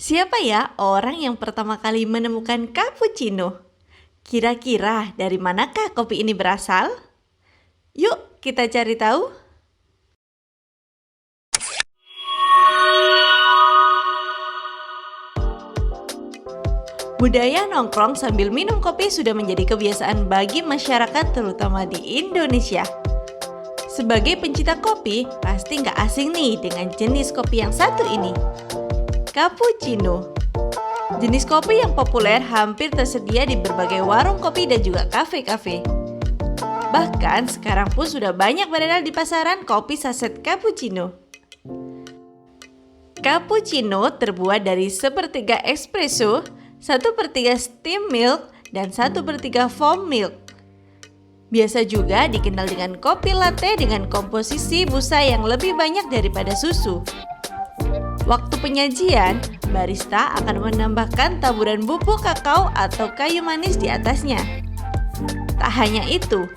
Siapa ya orang yang pertama kali menemukan cappuccino? Kira-kira dari manakah kopi ini berasal? Yuk kita cari tahu. Budaya nongkrong sambil minum kopi sudah menjadi kebiasaan bagi masyarakat terutama di Indonesia. Sebagai pencinta kopi, pasti nggak asing nih dengan jenis kopi yang satu ini. Cappuccino. Jenis kopi yang populer hampir tersedia di berbagai warung kopi dan juga kafe-kafe. Bahkan sekarang pun sudah banyak beredar di pasaran kopi saset cappuccino. Cappuccino terbuat dari 1/3 espresso, 1/3 steam milk, dan 1/3 foam milk. Biasa juga dikenal dengan kopi latte dengan komposisi busa yang lebih banyak daripada susu. Waktu penyajian, barista akan menambahkan taburan bubuk kakao atau kayu manis di atasnya. Tak hanya itu,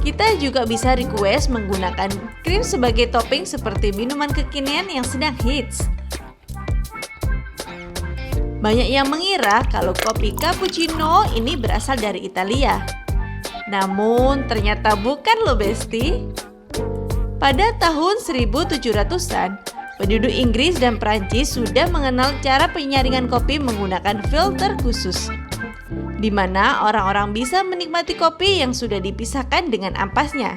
kita juga bisa request menggunakan krim sebagai topping seperti minuman kekinian yang sedang hits. Banyak yang mengira kalau kopi cappuccino ini berasal dari Italia. Namun ternyata bukan loh besti. Pada tahun 1700-an, penduduk Inggris dan Prancis sudah mengenal cara penyaringan kopi menggunakan filter khusus, di mana orang-orang bisa menikmati kopi yang sudah dipisahkan dengan ampasnya.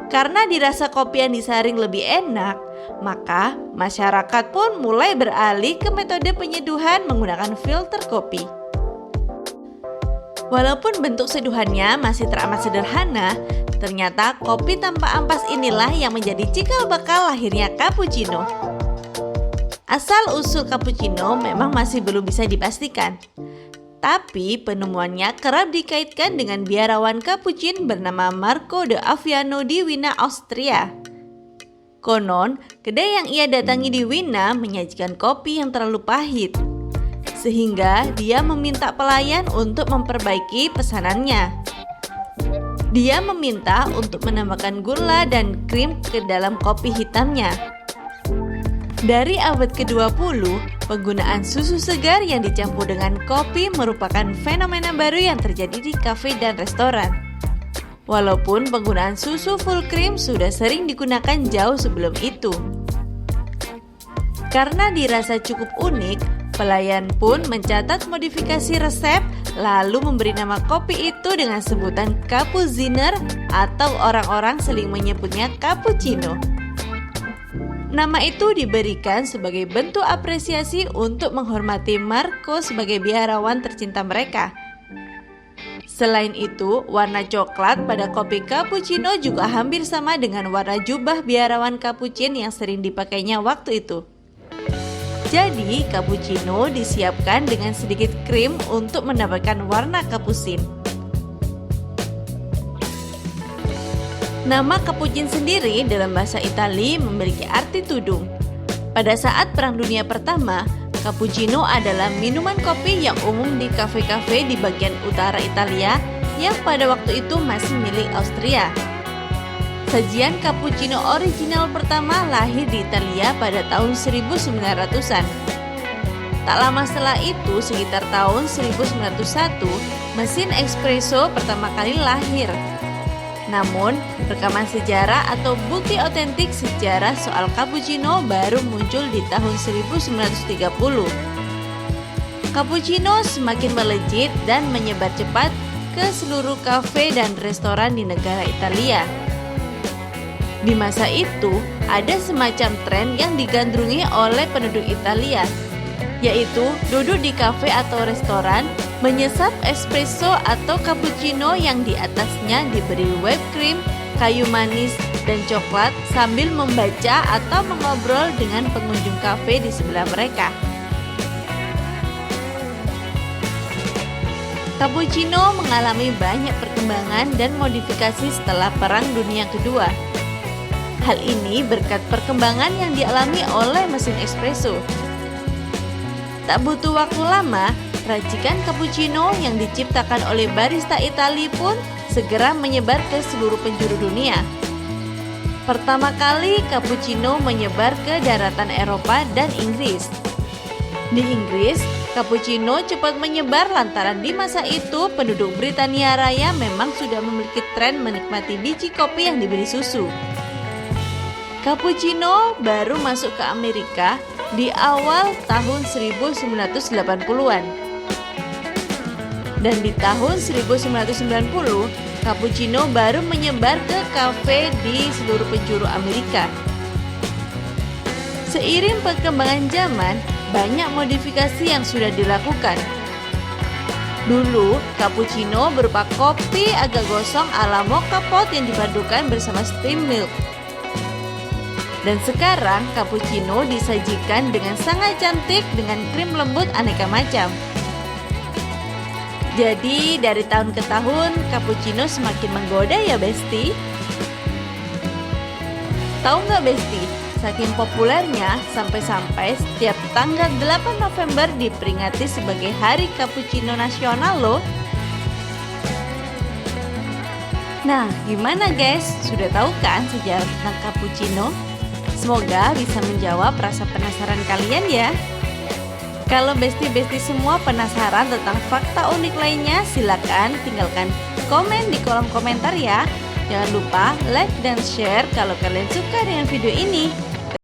Karena dirasa kopi yang disaring lebih enak, maka masyarakat pun mulai beralih ke metode penyeduhan menggunakan filter kopi. Walaupun bentuk seduhannya masih teramat sederhana, ternyata kopi tanpa ampas inilah yang menjadi cikal bakal lahirnya cappuccino. Asal-usul cappuccino memang masih belum bisa dipastikan. Tapi penemuannya kerap dikaitkan dengan biarawan Capuchin bernama Marco de Aviano di Wina, Austria. Konon, kedai yang ia datangi di Wina menyajikan kopi yang terlalu pahit, sehingga dia meminta pelayan untuk memperbaiki pesanannya. Dia meminta untuk menambahkan gula dan krim ke dalam kopi hitamnya. Dari abad ke-20, penggunaan susu segar yang dicampur dengan kopi merupakan fenomena baru yang terjadi di kafe dan restoran. Walaupun penggunaan susu full cream sudah sering digunakan jauh sebelum itu. Karena dirasa cukup unik, pelayan pun mencatat modifikasi resep lalu memberi nama kopi itu dengan sebutan cappucciner atau orang-orang sering menyebutnya cappuccino. Nama itu diberikan sebagai bentuk apresiasi untuk menghormati Marco sebagai biarawan tercinta mereka. Selain itu, warna coklat pada kopi cappuccino juga hampir sama dengan warna jubah biarawan Capuchin yang sering dipakainya waktu itu. Jadi, cappuccino disiapkan dengan sedikit krim untuk mendapatkan warna kapusin. Nama cappuccino sendiri dalam bahasa Italia memiliki arti tudung. Pada saat Perang Dunia Pertama, cappuccino adalah minuman kopi yang umum di kafe-kafe di bagian utara Italia yang pada waktu itu masih milik Austria. Sajian cappuccino original pertama lahir di Italia pada tahun 1900-an. Tak lama setelah itu, sekitar tahun 1901, mesin espresso pertama kali lahir. Namun, rekaman sejarah atau bukti otentik sejarah soal cappuccino baru muncul di tahun 1930. Cappuccino semakin melejit dan menyebar cepat ke seluruh kafe dan restoran di negara Italia. Di masa itu, ada semacam tren yang digandrungi oleh penduduk Italia, yaitu duduk di kafe atau restoran, menyesap espresso atau cappuccino yang di atasnya diberi whipped cream, kayu manis, dan coklat sambil membaca atau mengobrol dengan pengunjung kafe di sebelah mereka. Cappuccino mengalami banyak perkembangan dan modifikasi setelah Perang Dunia Kedua. Hal ini berkat perkembangan yang dialami oleh mesin espresso. Tak butuh waktu lama, racikan cappuccino yang diciptakan oleh barista Italia pun segera menyebar ke seluruh penjuru dunia. Pertama kali cappuccino menyebar ke daratan Eropa dan Inggris. Di Inggris, cappuccino cepat menyebar lantaran di masa itu penduduk Britania Raya memang sudah memiliki tren menikmati biji kopi yang diberi susu. Cappuccino baru masuk ke Amerika di awal tahun 1980-an. Dan di tahun 1990, cappuccino baru menyebar ke kafe di seluruh penjuru Amerika. Seiring perkembangan zaman, banyak modifikasi yang sudah dilakukan. Dulu, cappuccino berupa kopi agak gosong ala mocha pot yang dipadukan bersama steam milk. Dan sekarang, cappuccino disajikan dengan sangat cantik dengan krim lembut aneka macam. Jadi, dari tahun ke tahun, cappuccino semakin menggoda ya, Besti? Tahu nggak, Besti? Saking populernya, sampai-sampai setiap tanggal 8 November diperingati sebagai Hari Cappuccino Nasional loh. Nah, gimana guys? Sudah tahu kan sejarah tentang cappuccino? Semoga bisa menjawab rasa penasaran kalian ya. Kalau besti-besti semua penasaran tentang fakta unik lainnya, silakan tinggalkan komen di kolom komentar ya. Jangan lupa like dan share kalau kalian suka dengan video ini.